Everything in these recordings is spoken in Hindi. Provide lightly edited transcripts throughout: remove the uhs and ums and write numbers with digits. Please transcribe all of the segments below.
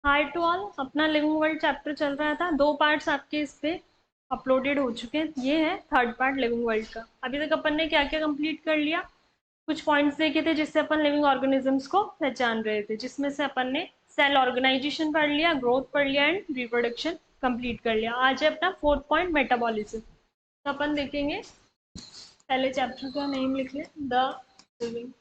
हाय टू ऑल, अपना लिविंग वर्ल्ड चैप्टर चल रहा था। 2 पार्ट्स आपके इस पे अपलोडेड हो चुके हैं। ये है थर्ड पार्ट लिविंग वर्ल्ड का। अभी तक अपन ने क्या क्या कंप्लीट कर लिया, कुछ पॉइंट्स देखे थे जिससे अपन लिविंग ऑर्गेनिजम्स को पहचान रहे थे, जिसमें से अपन ने सेल ऑर्गेनाइजेशन पढ़ लिया, ग्रोथ पढ़ लिया एंड रिप्रोडक्शन कंप्लीट कर लिया। आज है अपना फोर्थ पॉइंट मेटाबॉलिज्म। तो अपन देखेंगे, पहले चैप्टर का नेम लिख लें, द लिविंग।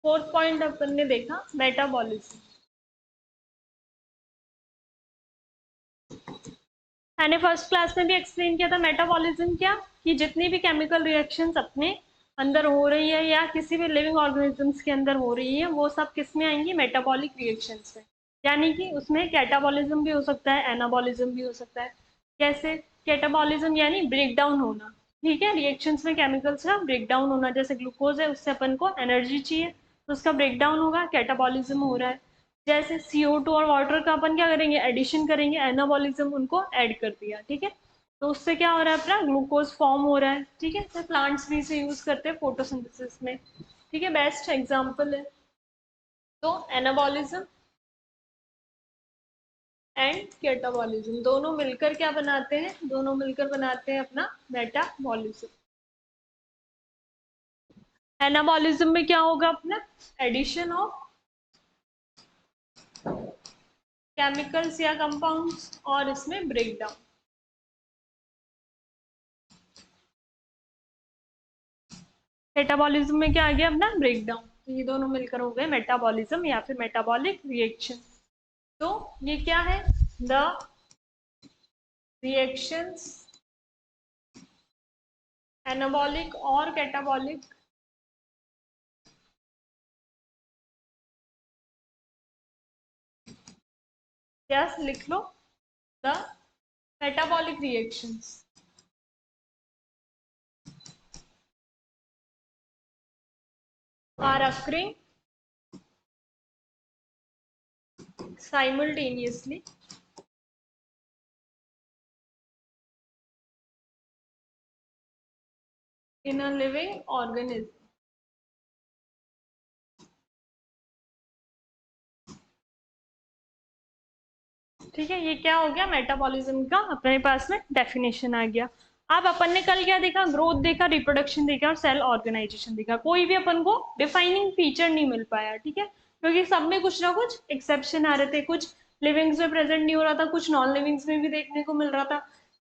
फोर्थ पॉइंट अपन ने देखा मेटाबॉलिज्म। मैंने फर्स्ट क्लास में भी एक्सप्लेन किया था मेटाबॉलिज्म क्या, कि जितनी भी केमिकल रिएक्शंस अपने अंदर हो रही है या किसी भी लिविंग ऑर्गेनिजम्स के अंदर हो रही है, वो सब किस में आएंगी, मेटाबॉलिक रिएक्शंस में। यानी कि उसमें कैटाबॉलिज्म भी हो सकता है, एनाबॉलिज्म भी हो सकता है। कैसे? कैटाबॉलिज्म यानी ब्रेक डाउन होना। ठीक है, रिएक्शंस में केमिकल्स का ब्रेक डाउन होना। जैसे ग्लूकोज है, उससे अपन को एनर्जी चाहिए, तो उसका ब्रेक डाउन होगा, कैटाबॉलिज्म हो रहा है। जैसे CO2 और वाटर का अपन क्या करेंगे, एडिशन करेंगे, एनाबॉलिज्म, उनको ऐड कर दिया। ठीक है, तो उससे क्या हो रहा है, अपना ग्लूकोज फॉर्म हो रहा है। ठीक है, तो प्लांट्स भी इसे यूज करते हैं फोटोसिंथेसिस में। ठीक है, बेस्ट एग्जांपल है। तो एनाबॉलिज्म एंड कैटाबॉलिज्म दोनों मिलकर क्या बनाते हैं, दोनों मिलकर बनाते हैं अपना मेटाबॉलिज्म। एनाबॉलिज्म में क्या होगा, अपना एडिशन ऑफ केमिकल्स या कंपाउंड्स और इसमें ब्रेक डाउन। मेटाबॉलिज्म में क्या आ गया, अपना ब्रेक डाउन। तो ये दोनों मिलकर हो गए मेटाबॉलिज्म या फिर मेटाबॉलिक रिएक्शन। तो ये क्या है, द रिएक्शंस एनाबॉलिक और कैटाबॉलिक यस लिख लो, the metabolic reactions are occurring simultaneously in a living organism। ठीक है, ये क्या हो गया, मेटाबॉलिज्म का अपने पास में डेफिनेशन आ गया। अब अपन ने कल क्या देखा, ग्रोथ देखा, रिप्रोडक्शन देखा और सेल ऑर्गेनाइजेशन देखा। कोई भी अपन को डिफाइनिंग फीचर नहीं मिल पाया। ठीक है, क्योंकि सब में कुछ ना कुछ एक्सेप्शन आ रहे थे, कुछ लिविंग्स में प्रेजेंट नहीं हो रहा था, कुछ नॉन लिविंग्स में भी देखने को मिल रहा था।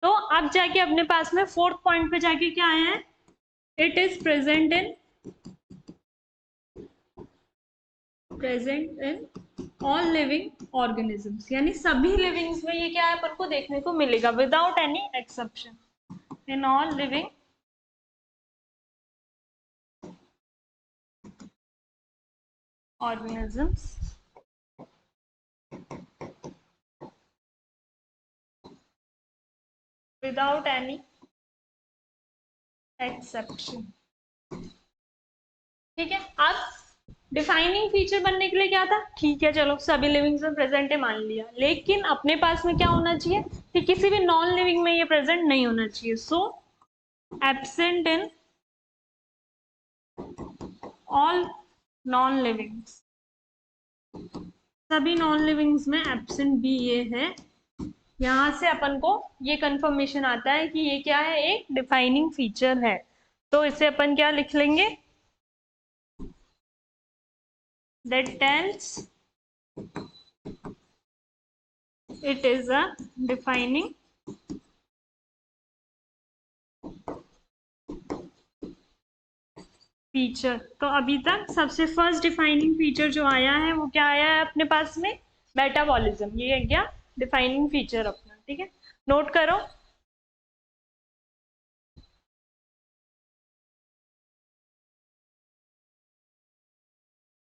तो अब जाके अपने पास में फोर्थ पॉइंट पे जाके क्या आया है, it is present in all living organisms. यानी सभी लिविंग्स में ये क्या है, अपन को देखने को मिलेगा, without any exception, in all living organisms without any exception. ठीक है, अब डिफाइनिंग फीचर बनने के लिए क्या था, ठीक है चलो सभी लिविंग्स में प्रेजेंट है मान लिया, लेकिन अपने पास में क्या होना चाहिए कि किसी भी नॉन लिविंग में ये प्रेजेंट नहीं होना चाहिए। So absent in all non livings, सभी नॉन लिविंग्स में एब्सेंट भी ये है। यहां से अपन को ये कंफर्मेशन आता है कि ये क्या है, एक डिफाइनिंग फीचर है। तो इसे अपन क्या लिख लेंगे, that tells it is a defining feature. तो अभी तक सबसे फर्स्ट डिफाइनिंग फीचर जो आया है वो क्या आया है अपने पास में, मेटाबॉलिज्म। ये है क्या, डिफाइनिंग फीचर अपना। ठीक है, नोट करो।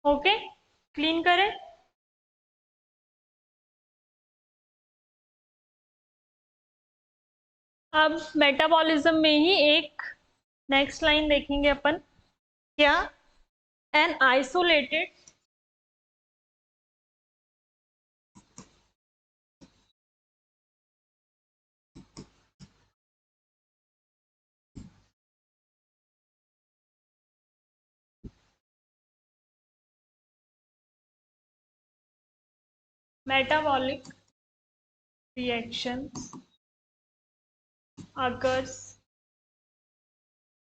ओके, क्लीन करें। अब मेटाबॉलिज्म में ही एक नेक्स्ट लाइन देखेंगे अपन, क्या, an isolated metabolic reactions occurs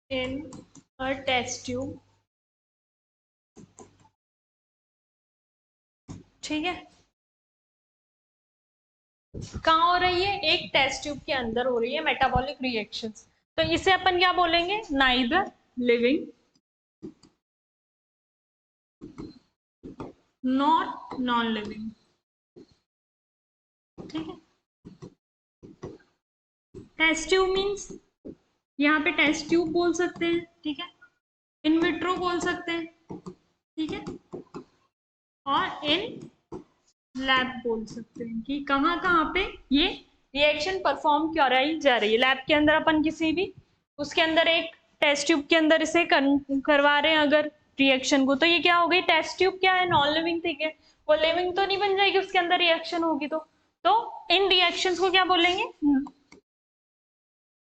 in a test tube, ठीक है। कहाँ हो रही है? एक टेस्ट ट्यूब के अंदर हो रही है मेटाबॉलिक रिएक्शंस। तो इसे अपन क्या बोलेंगे? Neither living not non living, ठीक है। टेस्ट ट्यूब मीन्स यहाँ पे टेस्ट ट्यूब बोल सकते हैं, ठीक है। इन विट्रो बोल सकते हैं, ठीक है। और इन लैब बोल सकते हैं कि कहाँ कहाँ पे ये रिएक्शन परफॉर्म कराई जा रही है। लैब के अंदर अपन किसी भी उसके अंदर एक टेस्ट ट्यूब के अंदर इसे करवा रहे हैं अगर रिएक्शन को, तो ये क्या हो गई? टेस्ट ट्यूब क्या है? नॉन लिविंग, ठीक है। वो लिविंग तो नहीं बन जाएगी, उसके अंदर रिएक्शन होगी तो इन रिएक्शंस को क्या बोलेंगे?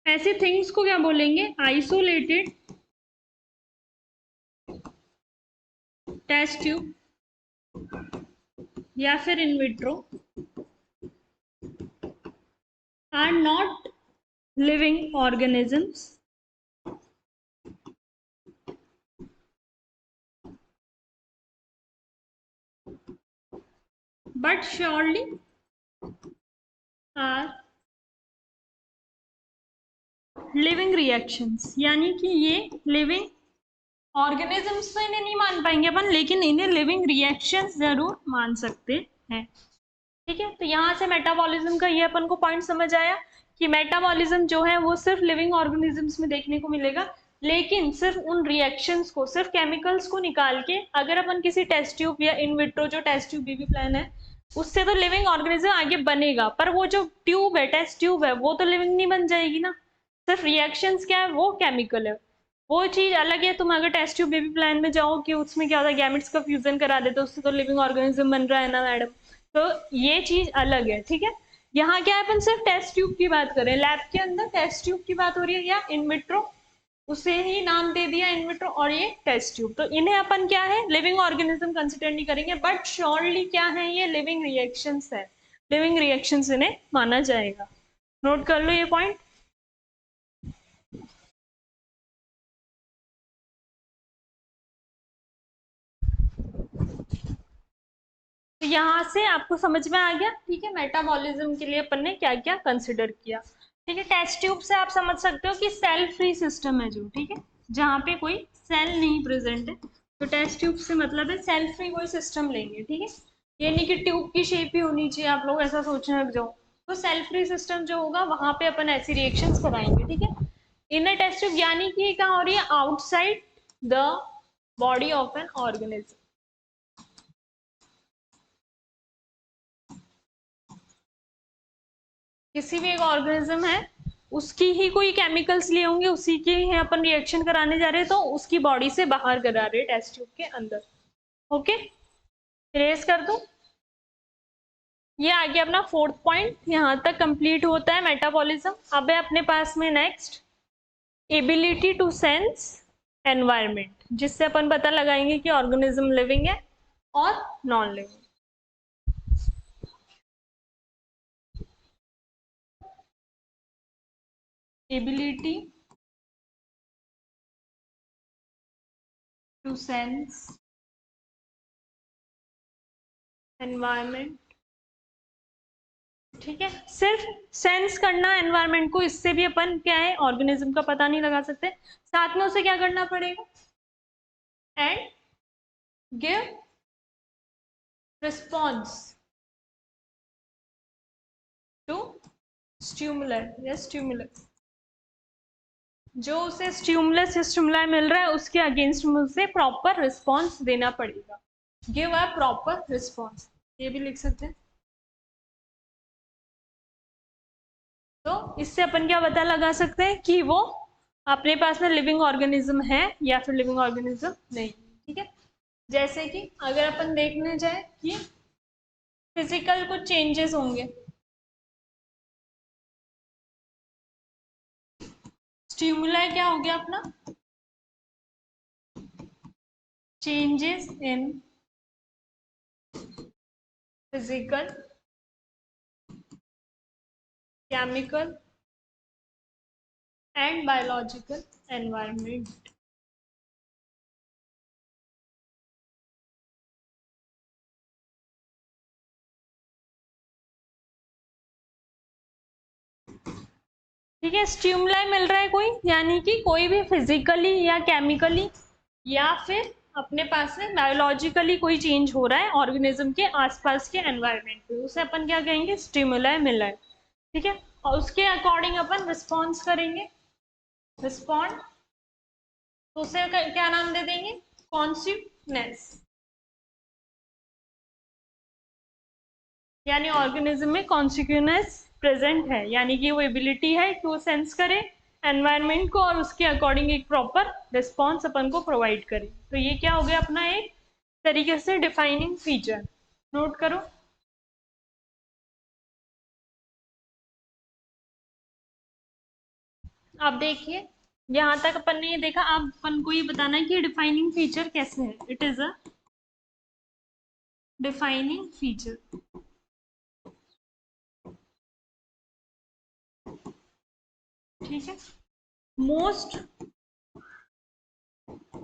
ऐसी थिंग्स को क्या बोलेंगे? आइसोलेटेड टेस्ट ट्यूब या फिर in vitro are not living organisms but surely are living reactions। यानी कि ये लिविंग ऑर्गेनिजम्स तो इन्हें नहीं मान पाएंगे अपन, लेकिन इन्हें लिविंग रिएक्शंस जरूर मान सकते हैं, ठीक है। तो यहाँ से मेटाबॉलिज्म का ये अपन को पॉइंट समझ आया कि मेटाबॉलिज्म जो है वो सिर्फ लिविंग ऑर्गेनिजम्स में देखने को मिलेगा, लेकिन सिर्फ उन रिएक्शंस को, सिर्फ केमिकल्स को निकाल के अगर अपन किसी टेस्ट ट्यूब या इन विट्रो जो टेस्ट ट्यूब बेबी प्लान है उससे तो लिविंग ऑर्गेनिज्म आगे बनेगा, पर वो जो ट्यूब है, टेस्ट ट्यूब है, वो तो लिविंग नहीं बन जाएगी ना। सिर्फ रिएक्शंस क्या है? वो केमिकल है, वो चीज अलग है। तुम अगर टेस्ट ट्यूब बेबी प्लान में जाओ कि उसमें क्या होता है, गैमेट्स का फ्यूजन करा देते, उससे तो लिविंग ऑर्गेनिज्म बन रहा है ना मैडम। तो ये चीज अलग है, ठीक है। यहाँ क्या है, अपन सिर्फ टेस्ट ट्यूब की बात करें, लैब के अंदर टेस्ट ट्यूब की बात हो रही है, या इन विट्रो, उसे ही नाम दे दिया इन विट्रो, और ये टेस्ट ट्यूब। तो इन्हें अपन क्या है, लिविंग ऑर्गेनिज्म कंसिडर नहीं करेंगे, बट श्योरली क्या है, ये लिविंग रिएक्शंस है, लिविंग रिएक्शंस इन्हें माना जाएगा। नोट कर लो ये पॉइंट। तो यहाँ से आपको समझ में आ गया, ठीक है, मेटाबॉलिज्म के लिए अपन ने क्या क्या कंसिडर किया, ठीक है। टेस्ट ट्यूब से आप समझ सकते हो कि सेल फ्री सिस्टम है जो, ठीक है, जहाँ पे कोई सेल नहीं प्रेजेंट है, तो टेस्ट ट्यूब से मतलब है सेल फ्री कोई सिस्टम लेंगे, ठीक है। ये नहीं कि ट्यूब की शेप ही होनी चाहिए, आप लोग ऐसा सोचने लग जाओ। तो सेल फ्री सिस्टम जो होगा वहां पे अपन ऐसी रिएक्शंस कराएंगे, ठीक है। इनर टेस्ट ट्यूब यानी कि क्या हो रही है, outside the body of an organism. किसी भी एक ऑर्गेनिज्म है, उसकी ही कोई केमिकल्स लिए होंगे, उसी के ही अपन रिएक्शन कराने जा रहे हैं, तो उसकी बॉडी से बाहर करा रहे हैं टेस्ट ट्यूब के अंदर। ओके, इरेज कर दूं। ये आ गया अपना फोर्थ पॉइंट, यहां तक कंप्लीट होता है मेटाबॉलिज्म। अब है अपने पास में next ability to sense environment, जिससे अपन पता लगाएंगे कि ऑर्गेनिज्म लिविंग है और non living. Ability to sense environment, ठीक है। सिर्फ सेंस करना एनवायरनमेंट को, इससे भी अपन क्या है, ऑर्गेनिज्म का पता नहीं लगा सकते। साथ में उसे क्या करना पड़ेगा, and give response to stimuli या स्टिमुलस, जो उसे स्टिमुलस या स्टिमुलाई मिल रहा है उसके अगेंस्ट में उसे प्रॉपर रिस्पॉन्स देना पड़ेगा। गिव अ प्रॉपर रिस्पॉन्स, ये भी लिख सकते हैं। तो इससे अपन क्या पता लगा सकते हैं कि वो अपने पास में लिविंग ऑर्गेनिज्म है या फिर लिविंग ऑर्गेनिज्म नहीं, ठीक है। जैसे कि अगर अपन देखने जाए कि फिजिकल कुछ चेंजेस होंगे, स्टिमुलाई क्या हो गया अपना, changes in physical chemical and biological environment. ठीक है, स्टिमुलाई मिल रहा है कोई, यानी कि कोई भी फिजिकली या केमिकली या फिर अपने पास में बायोलॉजिकली कोई चेंज हो रहा है ऑर्गेनिज्म के आसपास के एनवायरनमेंट पे, उसे अपन क्या कहेंगे, स्टिमुलाई मिला है। ठीक है, और उसके अकॉर्डिंग अपन रिस्पॉन्स करेंगे, रिस्पॉन्ड, तो उसे क्या नाम दे देंगे, कॉन्सिक्वेंस, यानी ऑर्गेनिज्म में कॉन्सिक्वेंस प्रेजेंट है, यानी कि वो एबिलिटी है कि वो सेंस करे एनवायरनमेंट को और उसके अकॉर्डिंग एक प्रॉपर रिस्पॉन्स अपन को प्रोवाइड करे। तो ये क्या हो गया अपना एक तरीके से डिफाइनिंग फीचर। नोट करो। आप देखिए, यहां तक अपन ने ये देखा, आप अपन को ये बताना है कि डिफाइनिंग फीचर कैसे है। It is a defining feature, ठीक है, मोस्ट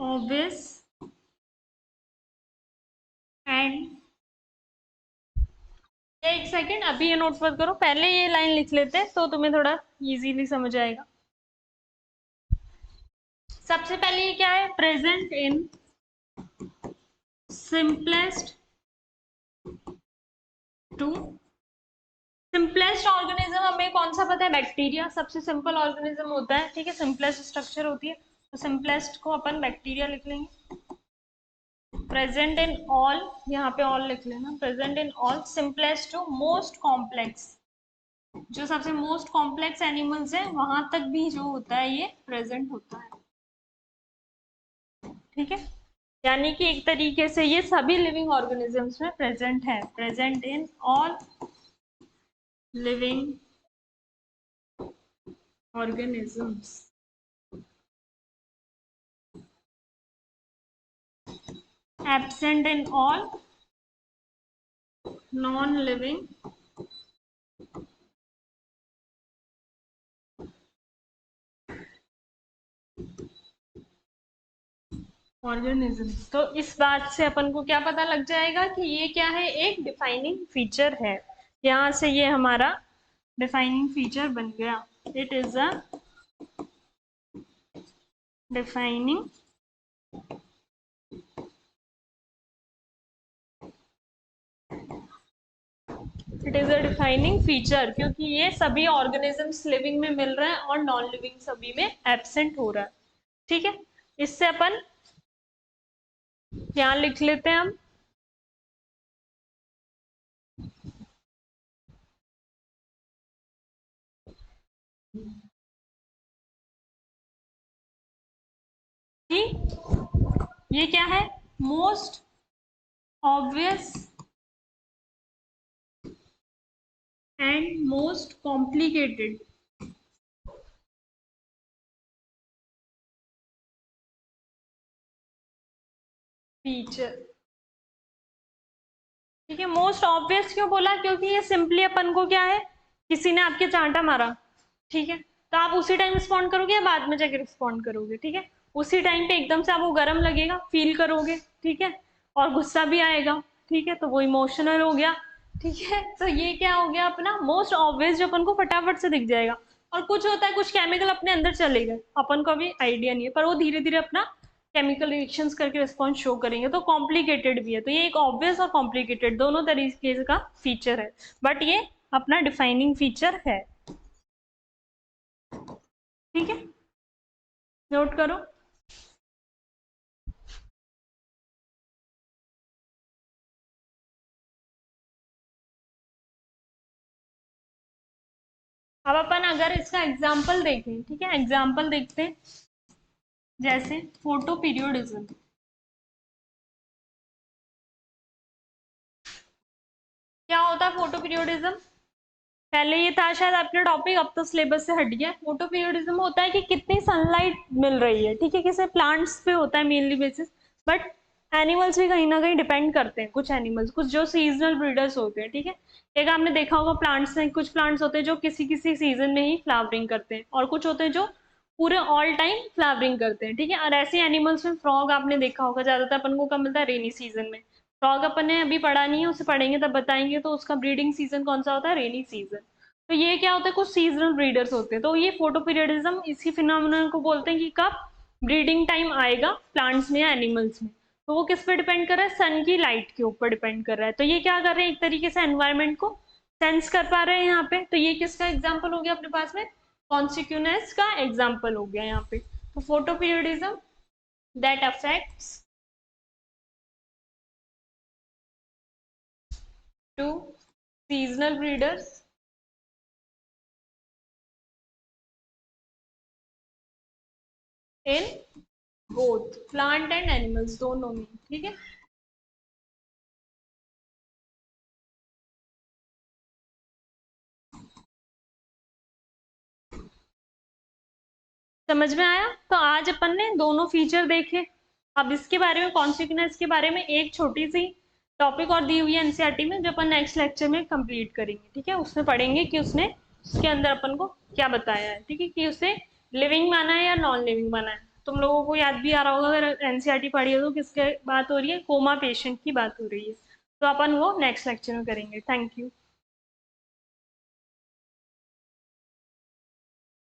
ऑब्वियस एंड, एक सेकेंड अभी ये नोट मत करो, पहले ये लाइन लिख लेते हैं तो तुम्हें थोड़ा इजीली समझ आएगा। सबसे पहले ये क्या है, present in simplest to, simplest organism हमें कौन सा पता है, बैक्टीरिया, सबसे सिंपल ऑर्गेनिज्म होता है। ठीक है, सिंपलेस्ट स्ट्रक्चर होती है, तो सिंपलेस्ट को अपन बैक्टीरिया लिख लेंगे। प्रेजेंट इन ऑल, यहाँ पे ऑल लिख लेना, present in all simplest to most complex, जो सबसे मोस्ट कॉम्प्लेक्स एनिमल्स है वहां तक भी जो होता है ये प्रेजेंट होता है। ठीक है, यानी कि एक तरीके से ये सभी लिविंग ऑर्गेनिजम्स में प्रेजेंट है, present in all living organisms, absent in all non living organisms. तो इस बात से अपन को क्या पता लग जाएगा कि ये क्या है, एक डिफाइनिंग फीचर है। यहां से ये हमारा डिफाइनिंग फीचर बन गया। It is a defining it is a defining feature, क्योंकि ये सभी ऑर्गेनिजम्स लिविंग में मिल रहे हैं और नॉन लिविंग सभी में एब्सेंट हो रहा है। ठीक है, इससे अपन यहाँ लिख लेते हैं हम, कि ये क्या है, most obvious and most complicated feature. ठीक है, मोस्ट ऑब्वियस क्यों बोला, क्योंकि ये सिंपली अपन को क्या है, किसी ने आपके चांटा मारा, ठीक है, तो आप उसी टाइम रिस्पॉन्ड करोगे या बाद में जाके रिस्पॉन्ड करोगे। ठीक है, उसी टाइम पे एकदम से आपको गर्म लगेगा, फील करोगे, ठीक है, और गुस्सा भी आएगा, ठीक है, तो वो इमोशनल हो गया। ठीक है, तो ये क्या हो गया अपना मोस्ट ऑब्वियस, जो अपन को फटाफट से दिख जाएगा। और कुछ होता है, कुछ केमिकल अपने अंदर चले गए, अपन को अभी आइडिया नहीं है, पर वो धीरे धीरे अपना केमिकल रिएक्शंस करके रिस्पॉन्स शो करेंगे, तो कॉम्प्लिकेटेड भी है। तो ये एक ऑब्वियस और कॉम्प्लिकेटेड दोनों तरीके का फीचर है, बट ये अपना डिफाइनिंग फीचर है। ठीक है, नोट करो। अब अपन अगर इसका एग्जाम्पल देखें, ठीक है, एग्जाम्पल देखते हैं, जैसे फोटो पीरियोडिज्म। क्या होता है फोटो पीरियोडिज्म, पहले ये था शायद आपका टॉपिक, अब तो सिलेबस से हट गया। फोटो पीरियोडिज्म होता है कि कितनी सनलाइट मिल रही है, ठीक है, किसी प्लांट्स पे होता है मेनली बेसिस, बट एनिमल्स भी कहीं ना कहीं डिपेंड करते हैं, कुछ एनिमल्स, कुछ जो सीजनल ब्रीडर्स होते हैं, ठीक है। एक आपने देखा होगा प्लांट्स में, कुछ प्लांट्स होते हैं जो किसी किसी सीजन में ही फ्लावरिंग करते हैं, और कुछ होते हैं जो पूरे ऑल टाइम फ्लावरिंग करते हैं, ठीक है। और ऐसे एनिमल्स में फ्रॉग आपने देखा होगा, ज्यादातर अपन को कब मिलता है, रेनी सीजन में। फ्रॉग अपन ने अभी पढ़ा नहीं है, उसे पढ़ेंगे तब बताएंगे, तो उसका ब्रीडिंग सीजन कौन सा होता है, रेनी सीजन। तो ये क्या होता है, कुछ सीजनल ब्रीडर्स होते हैं, तो ये फोटो पीरियडिज्म इसी फिनोमेनन को बोलते हैं कि कब ब्रीडिंग टाइम आएगा प्लांट्स में या एनिमल्स में। तो वो किस पे डिपेंड कर रहा है, सन की लाइट के ऊपर डिपेंड कर रहा है। तो ये क्या कर रहे हैं, एक तरीके से एनवायरनमेंट को सेंस कर पा रहे हैं यहाँ पे। तो ये किसका एग्जाम्पल हो गया अपने पास में, कॉन्सिक्यूनेस का एग्जाम्पल हो गया यहाँ पे। तो photoperiodism that affects to seasonal breeders in both plant and animals, दोनों में, ठीक है। समझ में आया। तो आज अपन ने दोनों फीचर देखे। अब इसके बारे में, कॉन्सिक्वेंस के बारे में एक छोटी सी टॉपिक और दी हुई है एनसीईआरटी में, जो अपन नेक्स्ट लेक्चर में कंप्लीट करेंगे, ठीक है। उसमें पढ़ेंगे कि उसने उसके अंदर अपन को क्या बताया है, ठीक है, कि उसे लिविंग माना है या नॉन लिविंग माना है। तुम लोगों को याद भी आ रहा होगा, अगर एनसीईआरटी पढ़ी है तो किसके बात हो रही है, कोमा पेशेंट की बात हो रही है। तो अपन वो नेक्स्ट लेक्चर में करेंगे। Thank you.